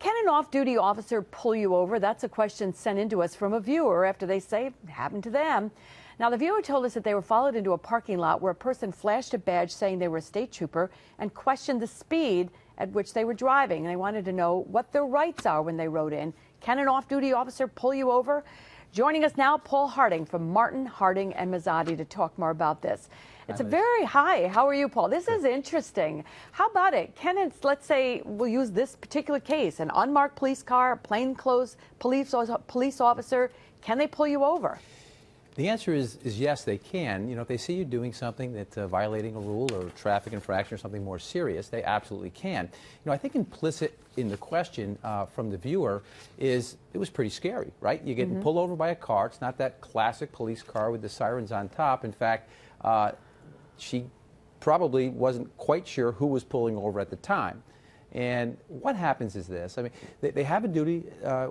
Can an off-duty officer pull you over? That's a question sent in to us from a viewer after they say it happened to them. Now, the viewer told us that they were followed into a parking lot where a person flashed a badge saying they were a state trooper and questioned the speed at which they were driving. And they wanted to know what their rights are when they wrote in. Can an off-duty officer pull you over? Joining us now, Paul Harding from Martin, Harding and Mazzotti to talk more about this. It's a very hi. How are you, Paul? This is interesting. How about it? Can it, let's say, we'll use this particular case, an unmarked police car, plainclothes police officer, can they pull you over? The answer is yes, they can. You know, if they see you doing something that's violating a rule or traffic infraction or something more serious, they absolutely can. You know, I think implicit in the question from the viewer is it was pretty scary, right? You're getting pulled over by a car. It's not that classic police car with the sirens on top. In fact, she probably wasn't quite sure who was pulling over at the time. And what happens is this. I mean, they have a duty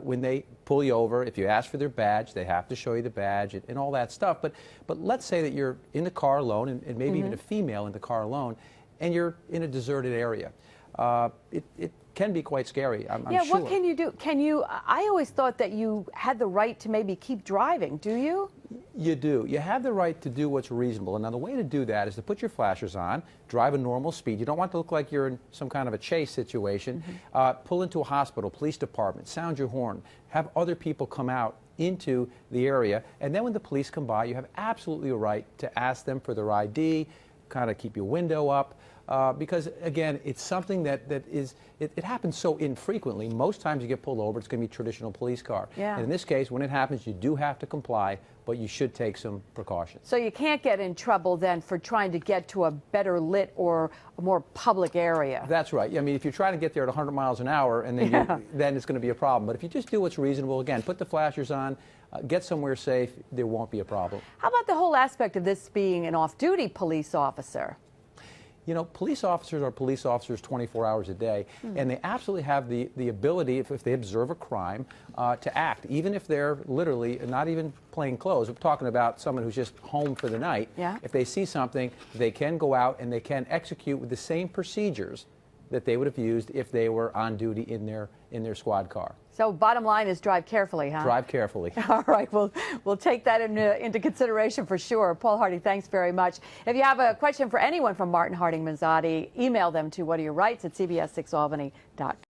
when they pull you over. If you ask for their badge, they have to show you the badge and all that stuff. But let's say that you're in the car alone, and maybe even a female in the car alone, and you're in a deserted area. It can be quite scary, I'm sure. What can you do? I always thought that you had the right to maybe keep driving. Do you? You do. You have the right to do what's reasonable. And now the way to do that is to put your flashers on, drive a normal speed. You don't want to look like you're in some kind of a chase situation. Pull into a hospital, police department, sound your horn, have other people come out into the area. And then when the police come by, you have absolutely a right to ask them for their ID, kind of keep your window up. Because, again, it's something that it happens so infrequently. Most times you get pulled over, it's going to be a traditional police car. Yeah. And in this case, when it happens, you do have to comply, but you should take some precautions. So you can't get in trouble then for trying to get to a better lit or a more public area. That's right. I mean, if you're trying to get there at 100 miles an hour, and then, then it's going to be a problem. But if you just do what's reasonable, again, put the flashers on, get somewhere safe, there won't be a problem. How about the whole aspect of this being an off-duty police officer? You know, police officers are police officers 24 hours a day, and they absolutely have the ability, if they observe a crime, to act, even if they're literally not even plain clothes. We're talking about someone who's just home for the night. Yeah. If they see something, they can go out and they can execute with the same procedures that they would have used if they were on duty in their squad car. So bottom line is drive carefully, huh? Drive carefully. All right, we'll take that into consideration for sure. Paul Harding, thanks very much. If you have a question for anyone from Martin, Harding, Mazzotti, email them to whatareyouRights@cbs6albany.com.